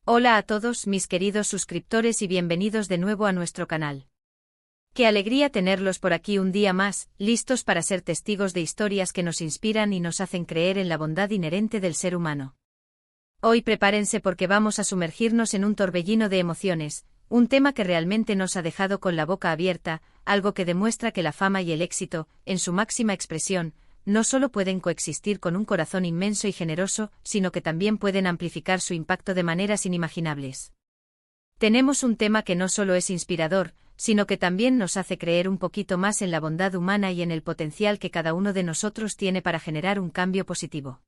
Hola a todos mis queridos suscriptores y bienvenidos de nuevo a nuestro canal. Qué alegría tenerlos por aquí un día más, listos para ser testigos de historias que nos inspiran y nos hacen creer en la bondad inherente del ser humano. Hoy prepárense porque vamos a sumergirnos en un torbellino de emociones, un tema que realmente nos ha dejado con la boca abierta, algo que demuestra que la fama y el éxito, en su máxima expresión, no solo pueden coexistir con un corazón inmenso y generoso, sino que también pueden amplificar su impacto de maneras inimaginables. Tenemos un tema que no solo es inspirador, sino que también nos hace creer un poquito más en la bondad humana y en el potencial que cada uno de nosotros tiene para generar un cambio positivo.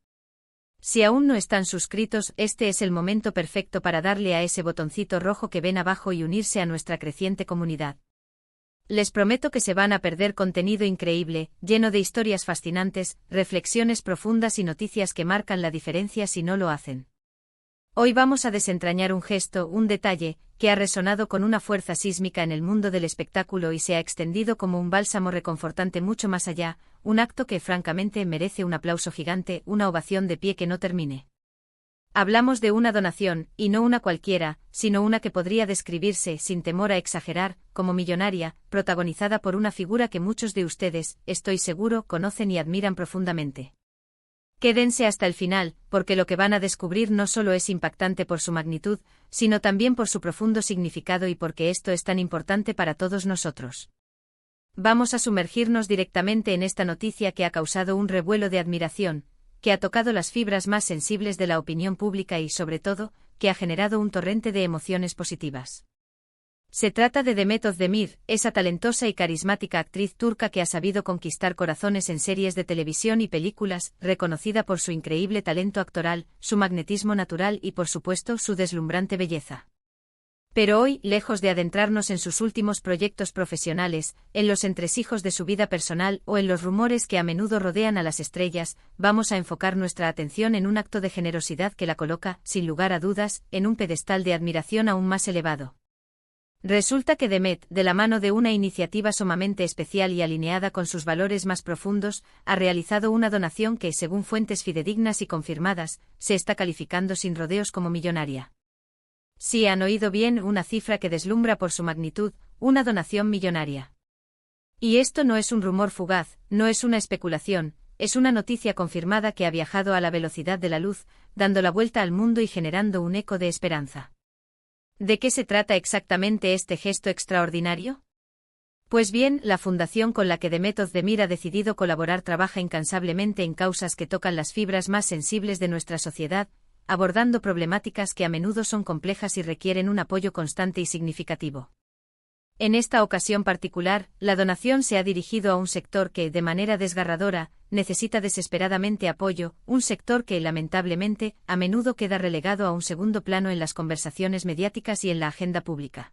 Si aún no están suscritos, este es el momento perfecto para darle a ese botoncito rojo que ven abajo y unirse a nuestra creciente comunidad. Les prometo que se van a perder contenido increíble, lleno de historias fascinantes, reflexiones profundas y noticias que marcan la diferencia si no lo hacen. Hoy vamos a desentrañar un gesto, un detalle, que ha resonado con una fuerza sísmica en el mundo del espectáculo y se ha extendido como un bálsamo reconfortante mucho más allá, un acto que francamente merece un aplauso gigante, una ovación de pie que no termine. Hablamos de una donación, y no una cualquiera, sino una que podría describirse, sin temor a exagerar, como millonaria, protagonizada por una figura que muchos de ustedes, estoy seguro, conocen y admiran profundamente. Quédense hasta el final, porque lo que van a descubrir no solo es impactante por su magnitud, sino también por su profundo significado y porque esto es tan importante para todos nosotros. Vamos a sumergirnos directamente en esta noticia que ha causado un revuelo de admiración, que ha tocado las fibras más sensibles de la opinión pública y, sobre todo, que ha generado un torrente de emociones positivas. Se trata de Demet Özdemir, esa talentosa y carismática actriz turca que ha sabido conquistar corazones en series de televisión y películas, reconocida por su increíble talento actoral, su magnetismo natural y, por supuesto, su deslumbrante belleza. Pero hoy, lejos de adentrarnos en sus últimos proyectos profesionales, en los entresijos de su vida personal o en los rumores que a menudo rodean a las estrellas, vamos a enfocar nuestra atención en un acto de generosidad que la coloca, sin lugar a dudas, en un pedestal de admiración aún más elevado. Resulta que Demet, de la mano de una iniciativa sumamente especial y alineada con sus valores más profundos, ha realizado una donación que, según fuentes fidedignas y confirmadas, se está calificando sin rodeos como millonaria. Sí han oído bien, una cifra que deslumbra por su magnitud, una donación millonaria. Y esto no es un rumor fugaz, no es una especulación, es una noticia confirmada que ha viajado a la velocidad de la luz, dando la vuelta al mundo y generando un eco de esperanza. ¿De qué se trata exactamente este gesto extraordinario? Pues bien, la fundación con la que Demet Özdemir ha decidido colaborar trabaja incansablemente en causas que tocan las fibras más sensibles de nuestra sociedad, abordando problemáticas que a menudo son complejas y requieren un apoyo constante y significativo. En esta ocasión particular, la donación se ha dirigido a un sector que, de manera desgarradora, necesita desesperadamente apoyo, un sector que, lamentablemente, a menudo queda relegado a un segundo plano en las conversaciones mediáticas y en la agenda pública.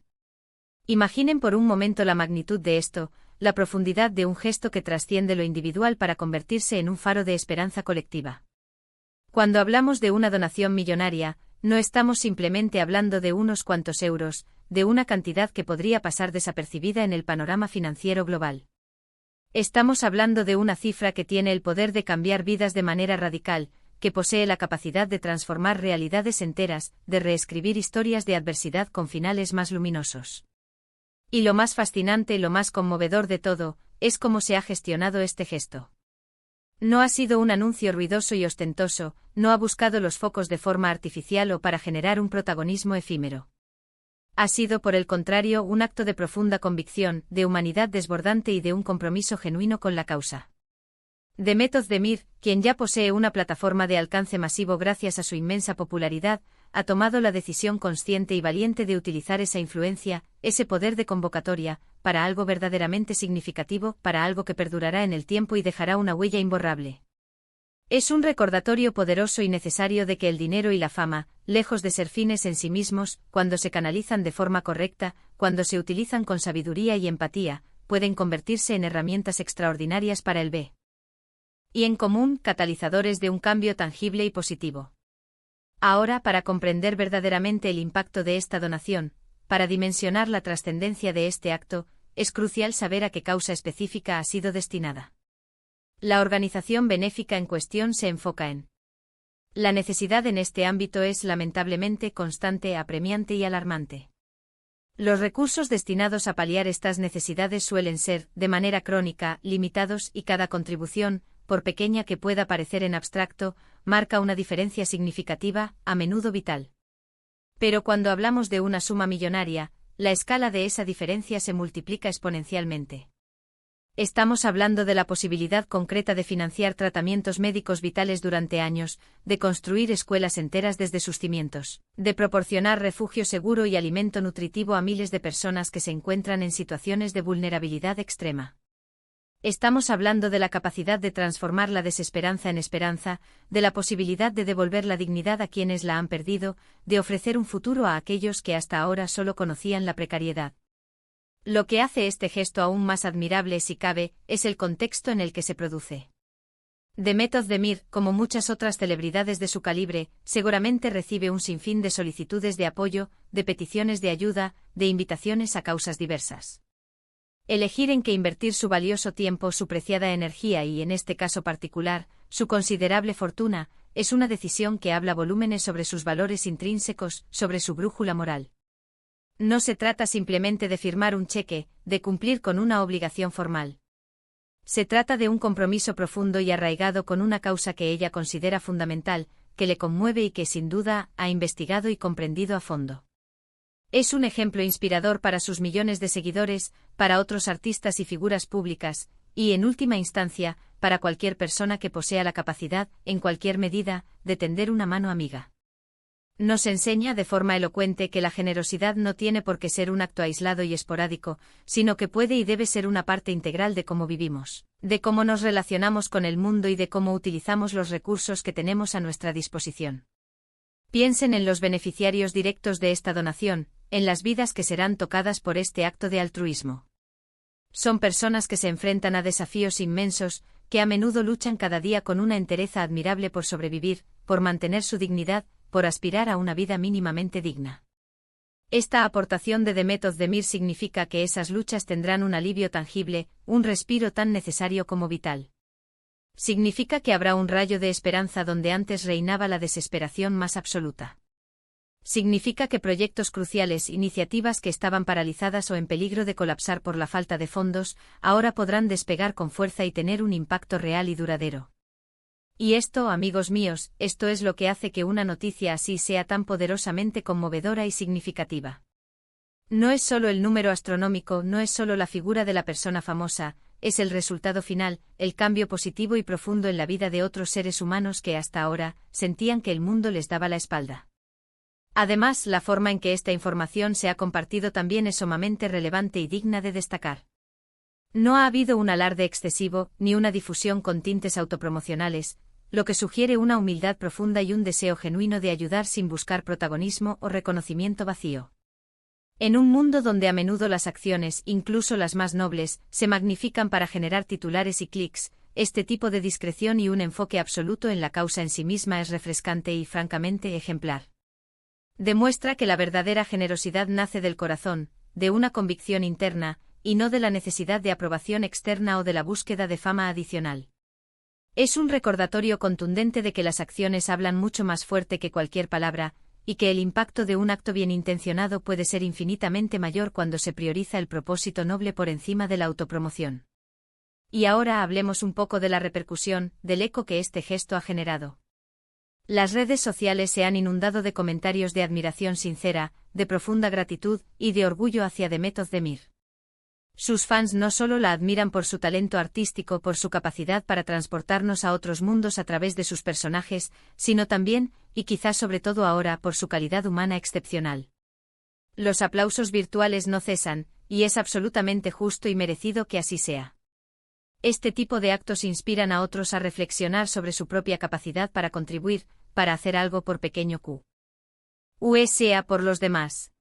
Imaginen por un momento la magnitud de esto, la profundidad de un gesto que trasciende lo individual para convertirse en un faro de esperanza colectiva. Cuando hablamos de una donación millonaria, no estamos simplemente hablando de unos cuantos euros, de una cantidad que podría pasar desapercibida en el panorama financiero global. Estamos hablando de una cifra que tiene el poder de cambiar vidas de manera radical, que posee la capacidad de transformar realidades enteras, de reescribir historias de adversidad con finales más luminosos. Y lo más fascinante y lo más conmovedor de todo, es cómo se ha gestionado este gesto. No ha sido un anuncio ruidoso y ostentoso, no ha buscado los focos de forma artificial o para generar un protagonismo efímero. Ha sido, por el contrario, un acto de profunda convicción, de humanidad desbordante y de un compromiso genuino con la causa. Demet Özdemir, quien ya posee una plataforma de alcance masivo gracias a su inmensa popularidad, ha tomado la decisión consciente y valiente de utilizar esa influencia, ese poder de convocatoria, para algo verdaderamente significativo, para algo que perdurará en el tiempo y dejará una huella imborrable. Es un recordatorio poderoso y necesario de que el dinero y la fama, lejos de ser fines en sí mismos, cuando se canalizan de forma correcta, cuando se utilizan con sabiduría y empatía, pueden convertirse en herramientas extraordinarias para el bien. Y en común, catalizadores de un cambio tangible y positivo. Ahora, para comprender verdaderamente el impacto de esta donación, para dimensionar la trascendencia de este acto, es crucial saber a qué causa específica ha sido destinada. La organización benéfica en cuestión se enfoca en La necesidad en este ámbito es lamentablemente constante, apremiante y alarmante. Los recursos destinados a paliar estas necesidades suelen ser, de manera crónica, limitados y cada contribución, por pequeña que pueda parecer en abstracto, marca una diferencia significativa, a menudo vital. Pero cuando hablamos de una suma millonaria, la escala de esa diferencia se multiplica exponencialmente. Estamos hablando de la posibilidad concreta de financiar tratamientos médicos vitales durante años, de construir escuelas enteras desde sus cimientos, de proporcionar refugio seguro y alimento nutritivo a miles de personas que se encuentran en situaciones de vulnerabilidad extrema. Estamos hablando de la capacidad de transformar la desesperanza en esperanza, de la posibilidad de devolver la dignidad a quienes la han perdido, de ofrecer un futuro a aquellos que hasta ahora solo conocían la precariedad. Lo que hace este gesto aún más admirable si cabe, es el contexto en el que se produce. Method de Mir, como muchas otras celebridades de su calibre, seguramente recibe un sinfín de solicitudes de apoyo, de peticiones de ayuda, de invitaciones a causas diversas. Elegir en qué invertir su valioso tiempo, su preciada energía y, en este caso particular, su considerable fortuna, es una decisión que habla volúmenes sobre sus valores intrínsecos, sobre su brújula moral. No se trata simplemente de firmar un cheque, de cumplir con una obligación formal. Se trata de un compromiso profundo y arraigado con una causa que ella considera fundamental, que le conmueve y que sin duda ha investigado y comprendido a fondo. Es un ejemplo inspirador para sus millones de seguidores, para otros artistas y figuras públicas, y, en última instancia, para cualquier persona que posea la capacidad, en cualquier medida, de tender una mano amiga. Nos enseña de forma elocuente que la generosidad no tiene por qué ser un acto aislado y esporádico, sino que puede y debe ser una parte integral de cómo vivimos, de cómo nos relacionamos con el mundo y de cómo utilizamos los recursos que tenemos a nuestra disposición. Piensen en los beneficiarios directos de esta donación, en las vidas que serán tocadas por este acto de altruismo. Son personas que se enfrentan a desafíos inmensos, que a menudo luchan cada día con una entereza admirable por sobrevivir, por mantener su dignidad, por aspirar a una vida mínimamente digna. Esta aportación de Method de Mir significa que esas luchas tendrán un alivio tangible, un respiro tan necesario como vital. Significa que habrá un rayo de esperanza donde antes reinaba la desesperación más absoluta. Significa que proyectos cruciales, iniciativas que estaban paralizadas o en peligro de colapsar por la falta de fondos, ahora podrán despegar con fuerza y tener un impacto real y duradero. Y esto, amigos míos, esto es lo que hace que una noticia así sea tan poderosamente conmovedora y significativa. No es solo el número astronómico, no es solo la figura de la persona famosa, es el resultado final, el cambio positivo y profundo en la vida de otros seres humanos que hasta ahora sentían que el mundo les daba la espalda. Además, la forma en que esta información se ha compartido también es sumamente relevante y digna de destacar. No ha habido un alarde excesivo, ni una difusión con tintes autopromocionales, lo que sugiere una humildad profunda y un deseo genuino de ayudar sin buscar protagonismo o reconocimiento vacío. En un mundo donde a menudo las acciones, incluso las más nobles, se magnifican para generar titulares y clics, este tipo de discreción y un enfoque absoluto en la causa en sí misma es refrescante y francamente ejemplar. Demuestra que la verdadera generosidad nace del corazón, de una convicción interna, y no de la necesidad de aprobación externa o de la búsqueda de fama adicional. Es un recordatorio contundente de que las acciones hablan mucho más fuerte que cualquier palabra, y que el impacto de un acto bien intencionado puede ser infinitamente mayor cuando se prioriza el propósito noble por encima de la autopromoción. Y ahora hablemos un poco de la repercusión, del eco que este gesto ha generado. Las redes sociales se han inundado de comentarios de admiración sincera, de profunda gratitud y de orgullo hacia Method de Mir. Sus fans no solo la admiran por su talento artístico, por su capacidad para transportarnos a otros mundos a través de sus personajes, sino también, y quizás sobre todo ahora, por su calidad humana excepcional. Los aplausos virtuales no cesan, y es absolutamente justo y merecido que así sea. Este tipo de actos inspiran a otros a reflexionar sobre su propia capacidad para contribuir, para hacer algo por pequeño sea por los demás.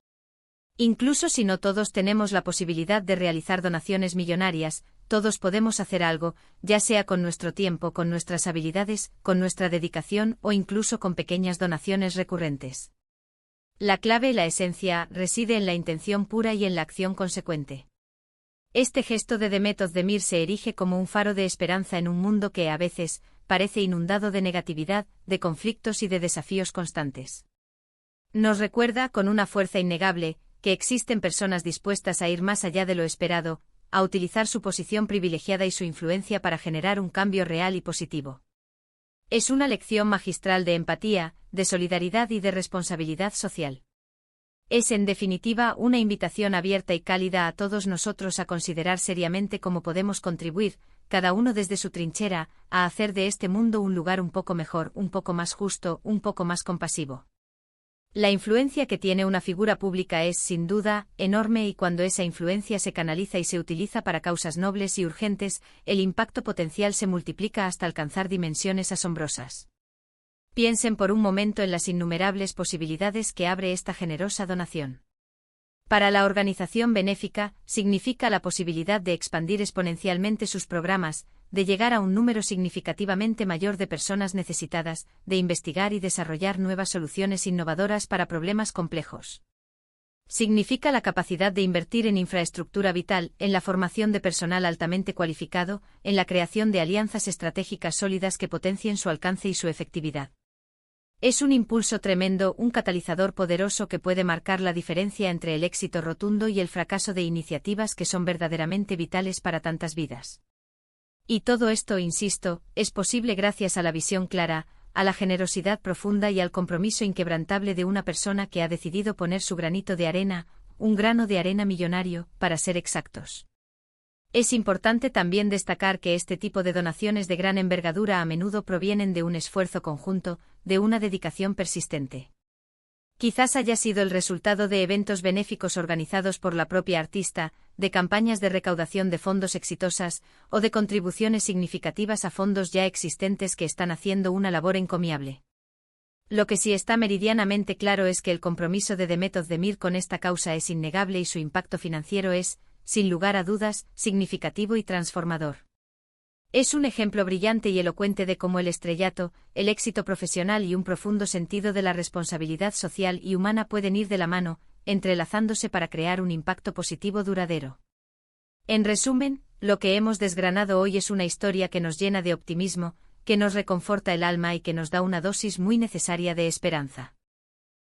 Incluso si no todos tenemos la posibilidad de realizar donaciones millonarias, todos podemos hacer algo, ya sea con nuestro tiempo, con nuestras habilidades, con nuestra dedicación o incluso con pequeñas donaciones recurrentes. La clave y la esencia reside en la intención pura y en la acción consecuente. Este gesto de Demet Özdemir se erige como un faro de esperanza en un mundo que, a veces, parece inundado de negatividad, de conflictos y de desafíos constantes. Nos recuerda, con una fuerza innegable, que existen personas dispuestas a ir más allá de lo esperado, a utilizar su posición privilegiada y su influencia para generar un cambio real y positivo. Es una lección magistral de empatía, de solidaridad y de responsabilidad social. Es, en definitiva, una invitación abierta y cálida a todos nosotros a considerar seriamente cómo podemos contribuir, cada uno desde su trinchera, a hacer de este mundo un lugar un poco mejor, un poco más justo, un poco más compasivo. La influencia que tiene una figura pública es, sin duda, enorme, y cuando esa influencia se canaliza y se utiliza para causas nobles y urgentes, el impacto potencial se multiplica hasta alcanzar dimensiones asombrosas. Piensen por un momento en las innumerables posibilidades que abre esta generosa donación. Para la organización benéfica, significa la posibilidad de expandir exponencialmente sus programas, de llegar a un número significativamente mayor de personas necesitadas, de investigar y desarrollar nuevas soluciones innovadoras para problemas complejos. Significa la capacidad de invertir en infraestructura vital, en la formación de personal altamente cualificado, en la creación de alianzas estratégicas sólidas que potencien su alcance y su efectividad. Es un impulso tremendo, un catalizador poderoso que puede marcar la diferencia entre el éxito rotundo y el fracaso de iniciativas que son verdaderamente vitales para tantas vidas. Y todo esto, insisto, es posible gracias a la visión clara, a la generosidad profunda y al compromiso inquebrantable de una persona que ha decidido poner su granito de arena, un grano de arena millonario, para ser exactos. Es importante también destacar que este tipo de donaciones de gran envergadura a menudo provienen de un esfuerzo conjunto, de una dedicación persistente. Quizás haya sido el resultado de eventos benéficos organizados por la propia artista, de campañas de recaudación de fondos exitosas, o de contribuciones significativas a fondos ya existentes que están haciendo una labor encomiable. Lo que sí está meridianamente claro es que el compromiso de Demet Özdemir con esta causa es innegable y su impacto financiero es, sin lugar a dudas, significativo y transformador. Es un ejemplo brillante y elocuente de cómo el estrellato, el éxito profesional y un profundo sentido de la responsabilidad social y humana pueden ir de la mano, entrelazándose para crear un impacto positivo duradero. En resumen, lo que hemos desgranado hoy es una historia que nos llena de optimismo, que nos reconforta el alma y que nos da una dosis muy necesaria de esperanza.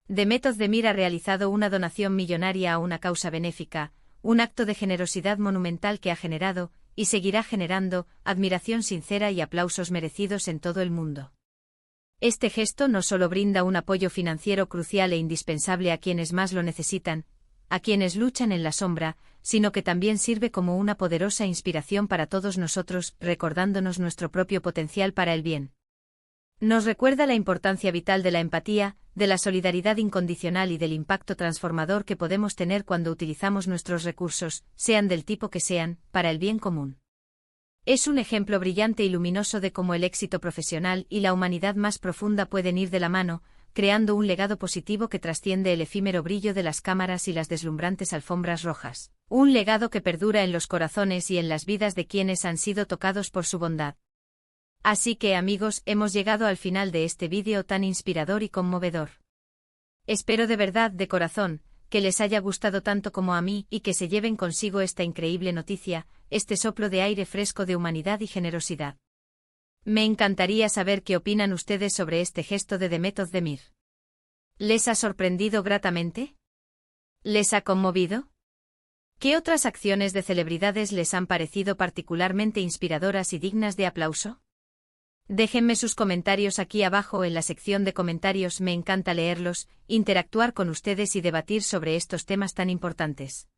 Demet Özdemir ha realizado una donación millonaria a una causa benéfica, un acto de generosidad monumental que ha generado, y seguirá generando, admiración sincera y aplausos merecidos en todo el mundo. Este gesto no solo brinda un apoyo financiero crucial e indispensable a quienes más lo necesitan, a quienes luchan en la sombra, sino que también sirve como una poderosa inspiración para todos nosotros, recordándonos nuestro propio potencial para el bien. Nos recuerda la importancia vital de la empatía, de la solidaridad incondicional y del impacto transformador que podemos tener cuando utilizamos nuestros recursos, sean del tipo que sean, para el bien común. Es un ejemplo brillante y luminoso de cómo el éxito profesional y la humanidad más profunda pueden ir de la mano, creando un legado positivo que trasciende el efímero brillo de las cámaras y las deslumbrantes alfombras rojas. Un legado que perdura en los corazones y en las vidas de quienes han sido tocados por su bondad. Así que, amigos, hemos llegado al final de este vídeo tan inspirador y conmovedor. Espero de verdad, de corazón, que les haya gustado tanto como a mí y que se lleven consigo esta increíble noticia, este soplo de aire fresco de humanidad y generosidad. Me encantaría saber qué opinan ustedes sobre este gesto de Demet Özdemir. ¿Les ha sorprendido gratamente? ¿Les ha conmovido? ¿Qué otras acciones de celebridades les han parecido particularmente inspiradoras y dignas de aplauso? Déjenme sus comentarios aquí abajo en la sección de comentarios, me encanta leerlos, interactuar con ustedes y debatir sobre estos temas tan importantes.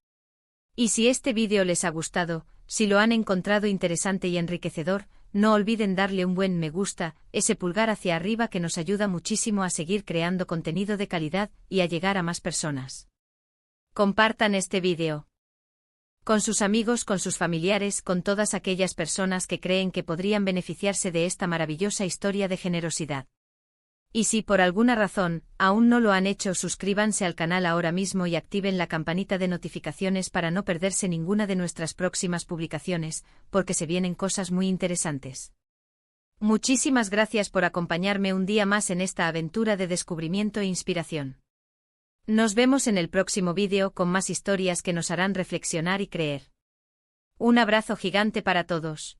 Y si este vídeo les ha gustado, si lo han encontrado interesante y enriquecedor, no olviden darle un buen me gusta, ese pulgar hacia arriba que nos ayuda muchísimo a seguir creando contenido de calidad y a llegar a más personas. Compartan este vídeo con sus amigos, con sus familiares, con todas aquellas personas que creen que podrían beneficiarse de esta maravillosa historia de generosidad. Y si por alguna razón aún no lo han hecho, suscríbanse al canal ahora mismo y activen la campanita de notificaciones para no perderse ninguna de nuestras próximas publicaciones, porque se vienen cosas muy interesantes. Muchísimas gracias por acompañarme un día más en esta aventura de descubrimiento e inspiración. Nos vemos en el próximo vídeo con más historias que nos harán reflexionar y creer. Un abrazo gigante para todos.